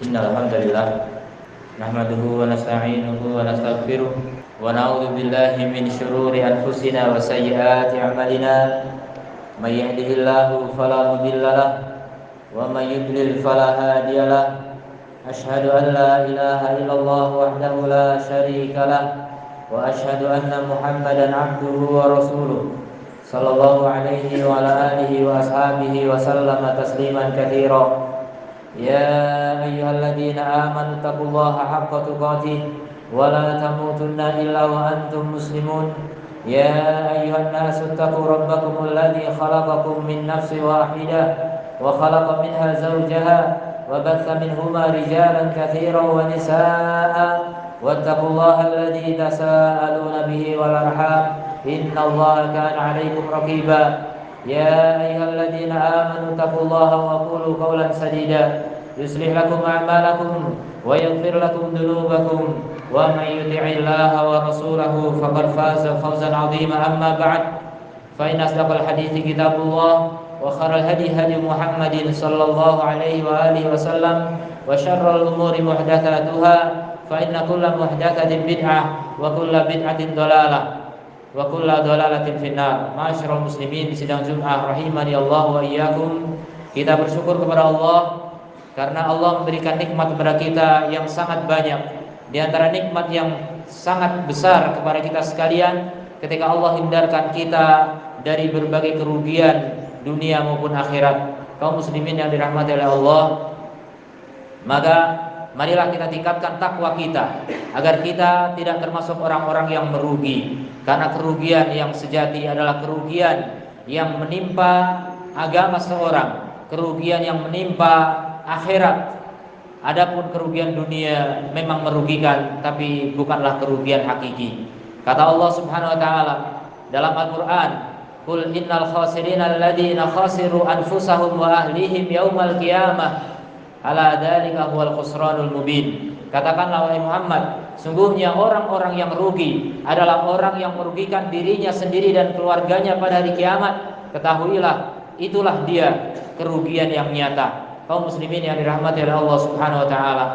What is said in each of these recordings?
Innal hamdalillah nahmaduhu wa nasta'inuhu wa nastaghfiruh wa na'udzu billahi min shururi anfusina wa sayyiati a'malina. May yahdihillahu fala mudilla lahu wa may yudlil fala hadiya lahu. Asyhadu an la ilaha illallah wahdahu la syarika lahu wa asyhadu anna Muhammadan 'abduhu wa rasuluh. Sallallahu alaihi wa ala alihi wa ashabihi wa sallama tasliman katsira. Ya ayyuhalladzina amanu taqullaha haqqa tuqatih wa la tamutunna illa wa antum muslimun. Ya ayyuhan nasu taqu rabbakumul ladzi khalaqakum min nafsin wahidah wa khalaqa minha zawjaha wa batha minhuma rijalan katsiran wa nisaa'a wattaqullaha alladzi tasaaluna bihi wal arham innallaha kana 'alaikum raqiba. Ya ayyuhalladzina amanu taqullaha wa qulu qawlan sadida yuslih lakum a'malakum wa yaghfir lakum dhunubakum wa may yuti'illaha wa rasulahu faqad faza fawzan 'azima. Amma ba'd, fa inna asdaqal hadithi kitabullah wa khairal hadi hadi Muhammadin sallallahu alaihi wa alihi wasallam wa syarrul umuri muhdatsatuha fa inna kulla muhdatsatin bid'ah wa kulla bid'atin dhalalah wa kullu dhalalatin finnar. Ma'asyiral muslimin di sidang Jumat rahimani Allah wa iyyakum. Kita bersyukur kepada Allah karena Allah memberikan nikmat kepada kita yang sangat banyak. Di antara nikmat yang sangat besar kepada kita sekalian ketika Allah hindarkan kita dari berbagai kerugian dunia maupun akhirat. Kaum muslimin yang dirahmati oleh Allah, maka marilah kita tingkatkan takwa kita agar kita tidak termasuk orang-orang yang merugi. Karena kerugian yang sejati adalah kerugian yang menimpa agama seorang, kerugian yang menimpa akhirat. Adapun kerugian dunia memang merugikan, tapi bukanlah kerugian hakiki. Kata Allah Subhanahu wa taala dalam Al-Qur'an, "Qul innal khasirina alladziina khasiru anfusahum wa ahlihim yaumal qiyamah. Ala dzalika huwal khusranul mubin." Katakanlah wahai Muhammad, sungguhnya orang-orang yang rugi adalah orang yang merugikan dirinya sendiri dan keluarganya pada hari kiamat. Ketahuilah, itulah dia kerugian yang nyata. Kaum muslimin yang dirahmati oleh Allah Subhanahu wa taala,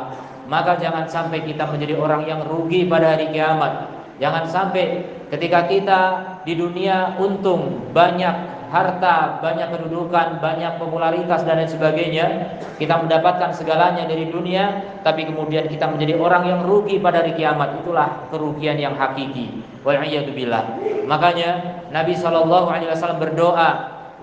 maka jangan sampai kita menjadi orang yang rugi pada hari kiamat. Jangan sampai ketika kita di dunia untung, banyak harta, banyak kedudukan, banyak popularitas dan lain sebagainya, kita mendapatkan segalanya dari dunia, tapi kemudian kita menjadi orang yang rugi pada hari kiamat. Itulah kerugian yang hakiki. Wa'iyyadubillah. Makanya Nabi SAW berdoa,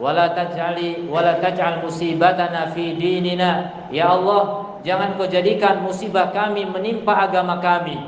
wala taj'al musibatana fi dinina. Ya Allah, jangan kau jadikan musibah kami menimpa agama kami.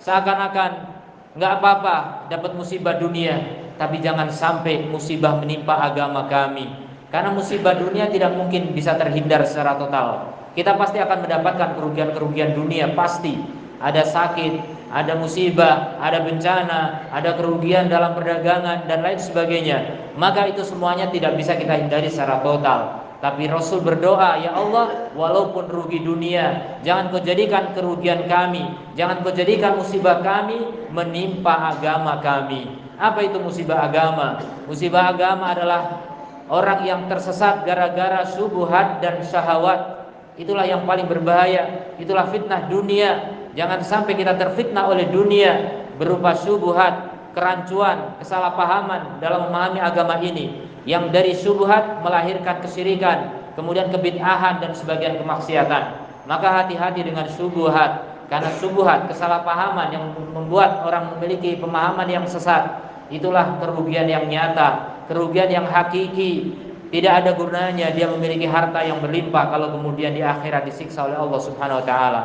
Seakan-akan enggak apa-apa dapat musibah dunia, tapi jangan sampai musibah menimpa agama kami. Karena musibah dunia tidak mungkin bisa terhindar secara total. Kita pasti akan mendapatkan kerugian-kerugian dunia, pasti. Ada sakit, ada musibah, ada bencana, ada kerugian dalam perdagangan dan lain sebagainya. Maka itu semuanya tidak bisa kita hindari secara total. Tapi Rasul berdoa, ya Allah, walaupun rugi dunia, jangan kau jadikan kerugian kami, jangan kau jadikan musibah kami menimpa agama kami. Apa itu musibah agama? Musibah agama adalah orang yang tersesat gara-gara syubhat dan syahwat. Itulah yang paling berbahaya. Itulah fitnah dunia. Jangan sampai kita terfitnah oleh dunia berupa syubhat, kerancuan, kesalahpahaman dalam memahami agama ini. Yang dari syubhat melahirkan kesyirikan, kemudian kebid'ahan dan sebagian kemaksiatan. Maka hati-hati dengan syubhat. Karena syubhat, kesalahpahaman yang membuat orang memiliki pemahaman yang sesat, itulah kerugian yang nyata, kerugian yang hakiki. Tidak ada gunanya dia memiliki harta yang berlimpah kalau kemudian di akhirat disiksa oleh Allah Subhanahu wa taala.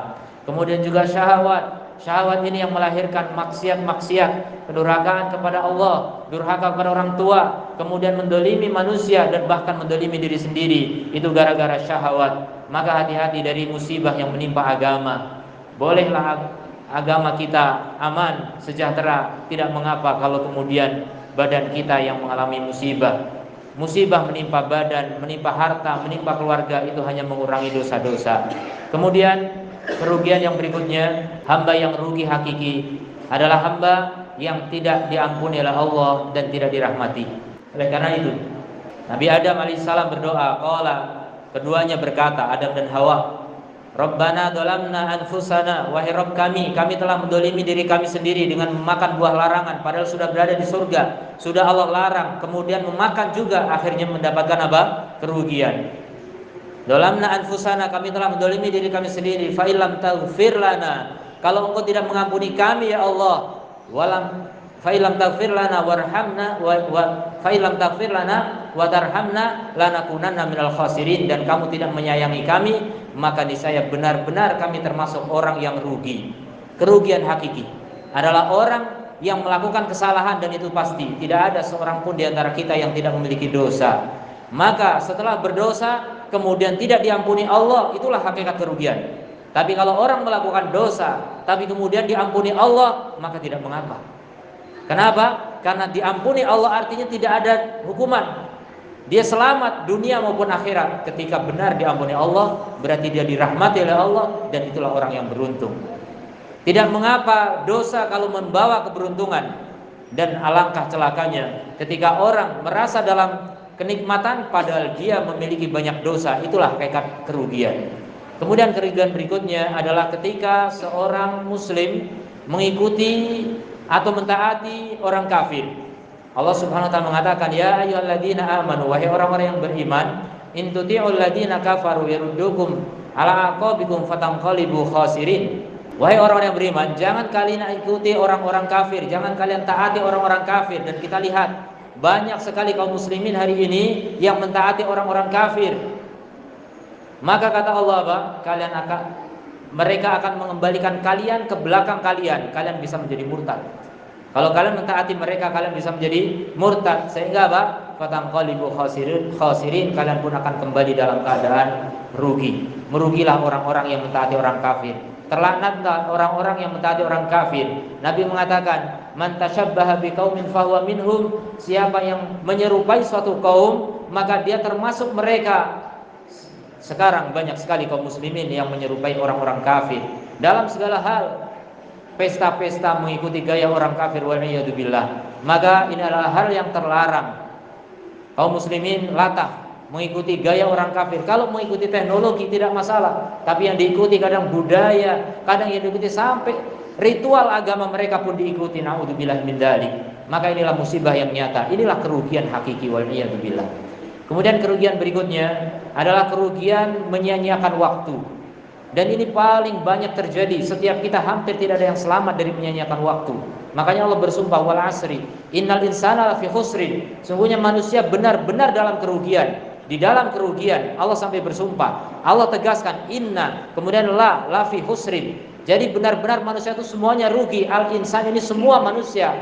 Kemudian juga syahwat. Syahwat ini yang melahirkan maksiat-maksiat, kedurhakaan kepada Allah, durhaka kepada orang tua, kemudian mendolimi manusia dan bahkan mendolimi diri sendiri. Itu gara-gara syahwat. Maka hati-hati dari musibah yang menimpa agama. Bolehlah agama kita aman, sejahtera, tidak mengapa kalau kemudian badan kita yang mengalami musibah. Musibah menimpa badan, menimpa harta, menimpa keluarga, itu hanya mengurangi dosa-dosa. Kemudian kerugian yang berikutnya, hamba yang rugi hakiki adalah hamba yang tidak diampuni oleh Allah dan tidak dirahmati. Oleh karena itu, Nabi Adam alaihissalam berdoa, qala, keduanya berkata, Adam dan Hawa, Rabbana dzalamna anfusana, wahai Rabb kami telah mendolimi diri kami sendiri dengan memakan buah larangan padahal sudah berada di surga, sudah Allah larang, kemudian memakan juga akhirnya mendapatkan apa? Kerugian. Dzalamna anfusana, kami telah mendolimi diri kami sendiri, fa illam taghfir lana, kalau Engkau tidak mengampuni kami ya Allah, walam fa illam taghfir lana warhamna fa illam taghfir lana wa tarhamna lanakunanna minal khasirin, dan kamu tidak menyayangi kami, maka niscaya benar-benar kami termasuk orang yang rugi. Kerugian hakiki adalah orang yang melakukan kesalahan, dan itu pasti tidak ada seorang pun di antara kita yang tidak memiliki dosa. Maka setelah berdosa kemudian tidak diampuni Allah, itulah hakikat kerugian. Tapi kalau orang melakukan dosa tapi kemudian diampuni Allah, maka tidak mengapa. Kenapa? Karena diampuni Allah artinya tidak ada hukuman. Dia selamat dunia maupun akhirat. Ketika benar diampuni Allah, berarti dia dirahmati oleh Allah, dan itulah orang yang beruntung. Tidak mengapa dosa kalau membawa keberuntungan. Dan alangkah celakanya ketika orang merasa dalam kenikmatan padahal dia memiliki banyak dosa. Itulah hakikat kerugian. Kemudian kerugian berikutnya adalah ketika seorang muslim mengikuti atau mentaati orang kafir. Allah Subhanahu wa taala mengatakan, ya ayyuhalladzina amanu, wahai orang-orang yang beriman, in tuti'ul ladzina kafaru yaruddukum ala aqabikum fatanqalibu khasirin. Wahai orang-orang yang beriman, jangan kalian ikuti orang-orang kafir, jangan kalian taati orang-orang kafir. Dan kita lihat banyak sekali kaum muslimin hari ini yang mentaati orang-orang kafir. Maka kata Allah apa? Mereka akan mengembalikan kalian ke belakang kalian bisa menjadi murtad. Kalau kalian mentaati mereka, kalian bisa menjadi murtad, sehingga apa? Fatanqalibu khasirin, kalian pun akan kembali dalam keadaan rugi. Merugilah orang-orang yang mentaati orang kafir. Terlaknatlah orang-orang yang mentaati orang kafir. Nabi mengatakan, man tashabbaha biqaumin fahuwa minhum, siapa yang menyerupai suatu kaum, maka dia termasuk mereka. Sekarang banyak sekali kaum muslimin yang menyerupai orang-orang kafir dalam segala hal. Pesta-pesta mengikuti gaya orang kafir, wal'iyadzubillah. Maka ini adalah hal yang terlarang. Kaum muslimin latah mengikuti gaya orang kafir. Kalau mengikuti teknologi tidak masalah, tapi yang diikuti kadang budaya, kadang yang diikuti sampai ritual agama mereka pun diikuti. Na'udzubillah min dzalik. Maka inilah musibah yang nyata. Inilah kerugian hakiki, wal'iyadzubillah. Kemudian kerugian berikutnya adalah kerugian menyia-nyiakan waktu. Dan ini paling banyak terjadi. Setiap kita hampir tidak ada yang selamat dari menyia-nyiakan waktu. Makanya Allah bersumpah, wal asri innal insana lafi khusrin, sungguhnya manusia benar-benar dalam kerugian. Di dalam kerugian Allah sampai bersumpah. Allah tegaskan inna, kemudian lafi khusrin. Jadi benar-benar manusia itu semuanya rugi. Al insan ini semua manusia,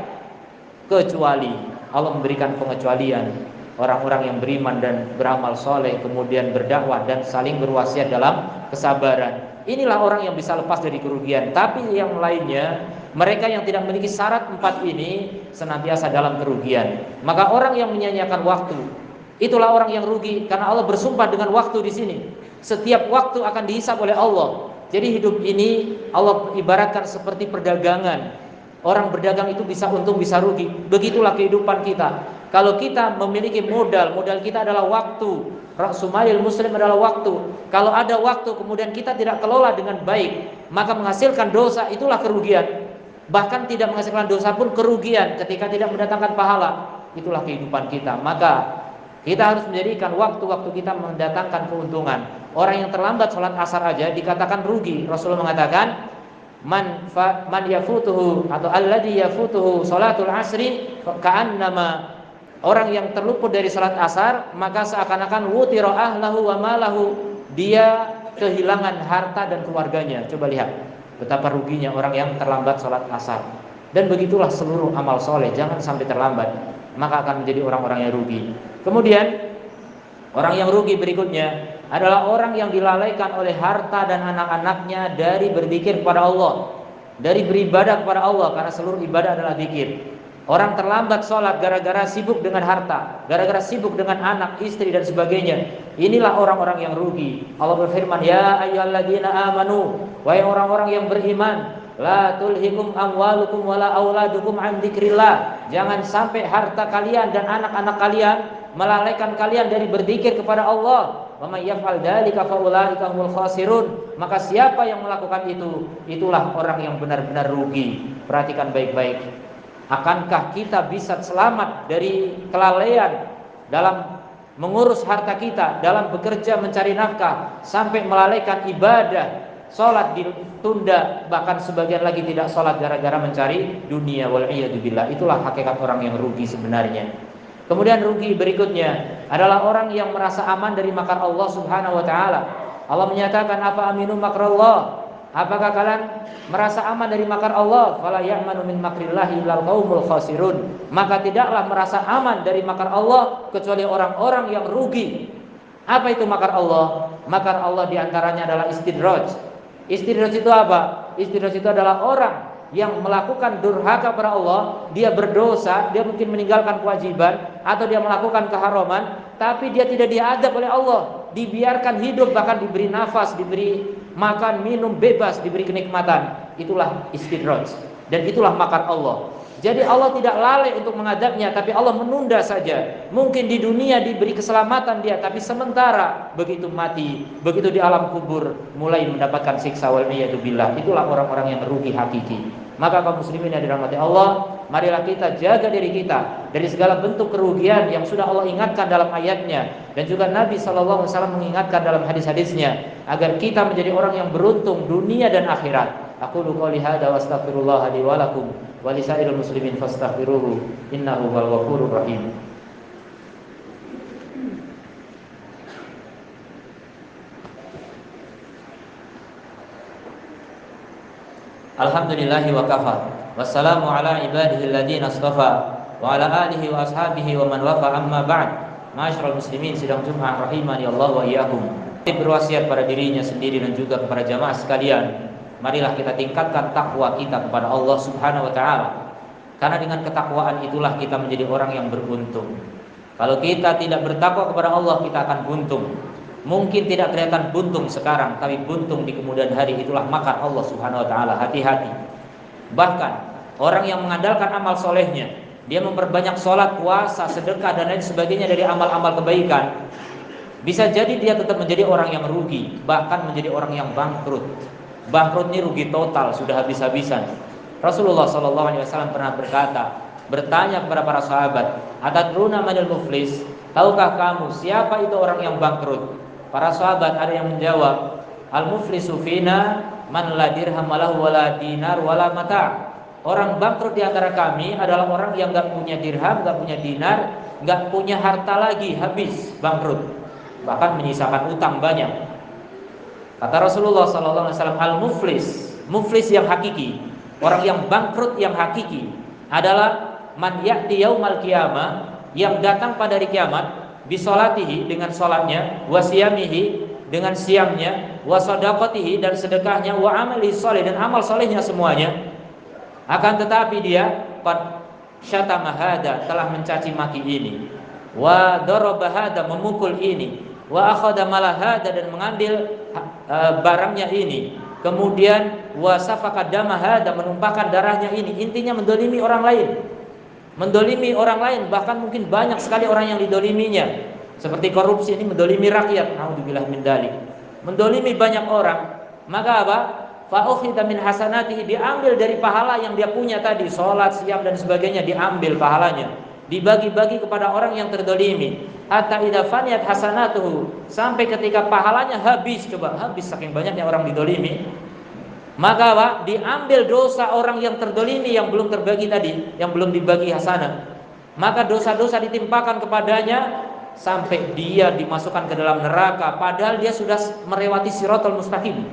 kecuali Allah memberikan pengecualian orang-orang yang beriman dan beramal soleh, kemudian berdakwah dan saling berwasiat dalam kesabaran. Inilah orang yang bisa lepas dari kerugian. Tapi yang lainnya, mereka yang tidak memiliki syarat 4 ini senantiasa dalam kerugian. Maka orang yang menyia-nyiakan waktu, itulah orang yang rugi, karena Allah bersumpah dengan waktu di sini. Setiap waktu akan dihisab oleh Allah. Jadi hidup ini Allah ibaratkan seperti perdagangan. Orang berdagang itu bisa untung bisa rugi. Begitulah kehidupan kita. Kalau kita memiliki modal kita adalah waktu. Ra'sumalil muslim adalah waktu. Kalau ada waktu kemudian kita tidak kelola dengan baik, maka menghasilkan dosa, itulah kerugian. Bahkan tidak menghasilkan dosa pun kerugian ketika tidak mendatangkan pahala. Itulah kehidupan kita. Maka kita harus menjadikan waktu-waktu kita mendatangkan keuntungan. Orang yang terlambat sholat asar aja dikatakan rugi. Rasulullah mengatakan, man yafutuhu atau alladhi yafutuhu sholatul asri ka'annama, orang yang terluput dari salat asar maka seakan-akan wutira ahlahu wa malahu, dia kehilangan harta dan keluarganya. Coba lihat betapa ruginya orang yang terlambat salat asar. Dan begitulah seluruh amal soleh, jangan sampai terlambat, maka akan menjadi orang-orang yang rugi. Kemudian orang yang rugi berikutnya adalah orang yang dilalaikan oleh harta dan anak-anaknya dari berzikir kepada Allah, dari beribadah kepada Allah, karena seluruh ibadah adalah zikir. Orang terlambat sholat gara-gara sibuk dengan harta, gara-gara sibuk dengan anak, istri dan sebagainya. Inilah orang-orang yang rugi. Allah berfirman, ya ayyuhalladzina amanu, wahai orang-orang yang beriman, la tulhikum amwalukum wala auladukum an dzikrillah. Jangan sampai harta kalian dan anak-anak kalian melalaikan kalian dari berzikir kepada Allah. Wa may yaf'al dzalika fa ulaika humul khasirun. Maka siapa yang melakukan itu, itulah orang yang benar-benar rugi. Perhatikan baik-baik. Akankah kita bisa selamat dari kelalaian dalam mengurus harta kita, dalam bekerja mencari nafkah, sampai melalaikan ibadah, sholat ditunda, bahkan sebagian lagi tidak sholat gara-gara mencari dunia, wal'iyadzubillah. Itulah hakikat orang yang rugi sebenarnya. Kemudian rugi berikutnya adalah orang yang merasa aman dari makar Allah subhanahu wa ta'ala. Allah menyatakan, apa aminu makrallah, apakah kalian merasa aman dari makar Allah? Fala ya'manu min makrillahi illal qaumul khasirun. Maka tidaklah merasa aman dari makar Allah kecuali orang-orang yang rugi. Apa itu makar Allah? Makar Allah diantaranya adalah istidraj. Istidraj itu apa? Istidraj itu adalah orang yang melakukan durhaka kepada Allah. Dia berdosa, dia mungkin meninggalkan kewajiban, atau dia melakukan keharaman, tapi dia tidak diadab oleh Allah, dibiarkan hidup, bahkan diberi nafas, diberi makan, minum bebas, diberi kenikmatan. Itulah istidraj, dan itulah makar Allah. Jadi Allah tidak lalai untuk mengadabnya, tapi Allah menunda saja. Mungkin di dunia diberi keselamatan dia, tapi sementara begitu mati, begitu di alam kubur, mulai mendapatkan siksa, wal'iyadzubillah. Itulah orang-orang yang rugi hakiki. Maka kaum muslimin yang dirahmati Allah, marilah kita jaga diri kita dari segala bentuk kerugian yang sudah Allah ingatkan dalam ayatnya, dan juga Nabi SAW mengingatkan dalam hadis-hadisnya, agar kita menjadi orang yang beruntung dunia dan akhirat. Aku qouli hadza wa astaghfirullah li wa lakum wa lisairil muslimin fastaghfiruhu innahu huwal ghafurur rahim. Alhamdulillahi wa kafa, wassalamu ala ibadihi alladhina astafa, wa ala alihi wa ashabihi wa man wafa, amma ba'd. Ma'asyiral muslimin sidang Jumat rahimani Allah wa iyyakum. Berwasiat pada dirinya sendiri dan juga kepada jamaah sekalian, marilah kita tingkatkan takwa kita kepada Allah subhanahu wa ta'ala. Karena dengan ketakwaan itulah kita menjadi orang yang beruntung. Kalau kita tidak bertakwa kepada Allah, kita akan buntung. Mungkin tidak kelihatan buntung sekarang, tapi buntung di kemudian hari. Itulah makar Allah subhanahu wa ta'ala. Hati-hati. Bahkan orang yang mengandalkan amal solehnya, dia memperbanyak sholat, puasa, sedekah, dan lain sebagainya dari amal-amal kebaikan, bisa jadi dia tetap menjadi orang yang rugi, bahkan menjadi orang yang bangkrut. Bangkrut ini rugi total, sudah habis-habisan. Rasulullah SAW pernah bertanya kepada para sahabat, atadruna manil muflis, tahukah kamu siapa itu orang yang bangkrut? Para sahabat ada yang menjawab, al-muflisu fina man la dirham walahu wala dinar wala mata'. Orang bangkrut di antara kami adalah orang yang enggak punya dirham, enggak punya dinar, enggak punya harta lagi, habis, bangkrut. Bahkan menyisakan utang banyak. Kata Rasulullah SAW, al-muflis, muflis yang hakiki, orang yang bangkrut yang hakiki adalah man ya'ti yaumal qiyamah, yang datang pada hari kiamat, bisolatihi, dengan solatnya, wasiyamihi, dengan siamnya, wasadaqatihi, dan sedekahnya, wa amalihi soleh, dan amal solehnya semuanya. Akan tetapi dia qad syatama hada, telah mencaci maki ini, wa daraba hada, memukul ini, wa akhadha mala hada, dan mengambil barangnya ini, kemudian wa safaka dama hada, menumpahkan darahnya ini. Intinya mendolimi orang lain. Mendolimi orang lain, bahkan mungkin banyak sekali orang yang didoliminya. Seperti korupsi ini mendolimi rakyat, naudzubillah min dzalik. Mendolimi banyak orang. Maka apa? Fa ukhidha min hasanatihi, diambil dari pahala yang dia punya tadi, salat, siam, dan sebagainya, diambil pahalanya, dibagi-bagi kepada orang yang terdolimi. Hatta idza faniyat hasanatuhu, sampai ketika pahalanya habis, coba habis saking banyaknya orang didolimi. Maka apa? Diambil dosa orang yang terdolimi, yang belum terbagi tadi, yang belum dibagi hasanah. Maka dosa-dosa ditimpakan kepadanya sampai dia dimasukkan ke dalam neraka, padahal dia sudah melewati Shiratal Mustaqim.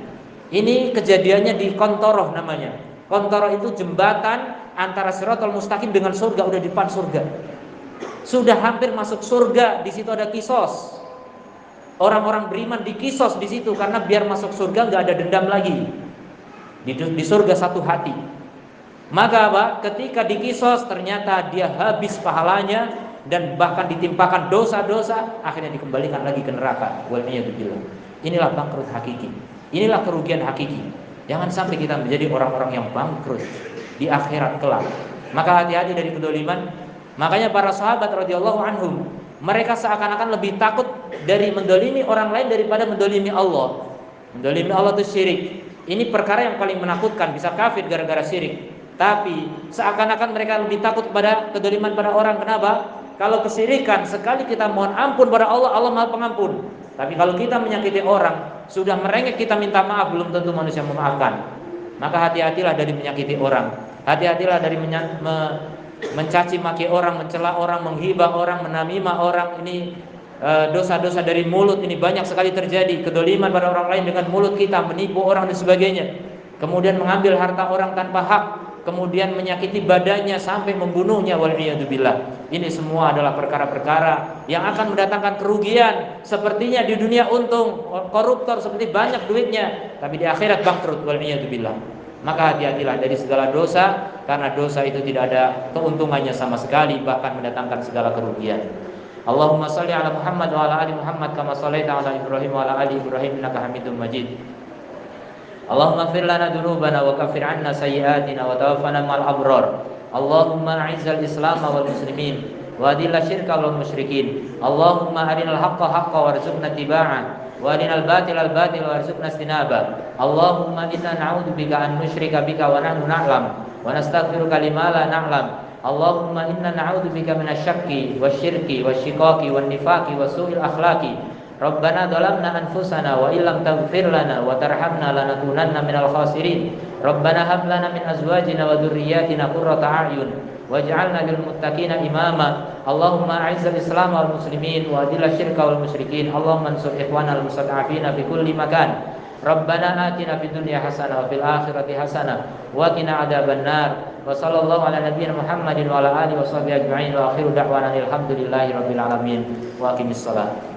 Ini kejadiannya di Kontoroh namanya. Kontoroh itu jembatan antara Shiratal Mustaqim dengan surga, udah di depan surga. Sudah hampir masuk surga, di situ ada kisos. Orang-orang beriman dikisos di situ karena biar masuk surga nggak ada dendam lagi. Di surga satu hati. Maka apa? Ketika dikisos ternyata dia habis pahalanya dan bahkan ditimpakan dosa-dosa, akhirnya dikembalikan lagi ke neraka. Wal'iyadzubillah. Inilah bangkrut hakiki. Inilah kerugian hakiki. Jangan sampai kita menjadi orang-orang yang bangkrut di akhirat kelak. Maka hati-hati dari kedoliman. Makanya para sahabat radhiyallahu anhum, mereka seakan-akan lebih takut dari mendolimi orang lain daripada mendolimi Allah. Mendolimi Allah itu syirik. Ini perkara yang paling menakutkan, bisa kafir gara-gara syirik. Tapi seakan-akan mereka lebih takut pada kedoliman pada orang. Kenapa? Kalau kesyirikan, sekali kita mohon ampun pada Allah, Allah Maha Pengampun. Tapi kalau kita menyakiti orang, sudah merengek kita minta maaf, belum tentu manusia memaafkan. Maka hati-hatilah dari menyakiti orang. Hati-hatilah dari mencaci maki orang, mencela orang, menghibah orang, menamimah orang. Ini dosa-dosa dari mulut ini banyak sekali terjadi. Kedoliman pada orang lain dengan mulut kita, menipu orang dan sebagainya. Kemudian mengambil harta orang tanpa hak, kemudian menyakiti badannya sampai membunuhnya, wal'iyadzubillah. Ini semua adalah perkara-perkara yang akan mendatangkan kerugian. Sepertinya di dunia untung, koruptor seperti banyak duitnya, tapi di akhirat bangkrut, wal'iyadzubillah. Maka hati-hatilah dari segala dosa, karena dosa itu tidak ada keuntungannya sama sekali, bahkan mendatangkan segala kerugian. Allahumma shalli ala Muhammad wa ala ali Muhammad kama shallaita ala Ibrahim wa ala ali Ibrahim innaka Hamidum Majid. Allahumma ighfir lana dzunubana wa kaffir 'anna sayyi'atina wa tawaffana ma'al abrar. Allahumma a'izzal Islam wal muslimin wa adhil syirka wal musyrikin. Allahumma arinal haqqa haqqan warzuqna ittiba'ah wa arinal batila batila warzuqna istinaba. Allahumma inna na'udzubika an nusyrika bika wa nahnu na'lam wa nastaghfiruka lima la na'lam. Allahumma inna na'udzubika minasyakki wasyirki wasyiqaqi wan nifaqi wa su'il akhlaqi. Rabbana dhalamna anfusana wa illam taghfir lana wa tarhamna lanakunanna minal khasirin. Rabbana hab lana min azwajina wa dhurriyyatina qurrata a'yun waj'alna lil muttaqina imama. Allahumma a'izzal Islam wal muslimin wa adhil syirka wal musyrikin. Allahumma ansur ikhwanal mustad'afina fi kulli makan. Rabbana atina fid dunya hasanah wa fil akhirati hasanah wa qina adzabannar. Wa sallallahu ala nabiyyina Muhammadin wa ala alihi washabihi ajma'in wa akhiru da'wana alhamdulillahi rabbil alamin. Wa aqimissalah.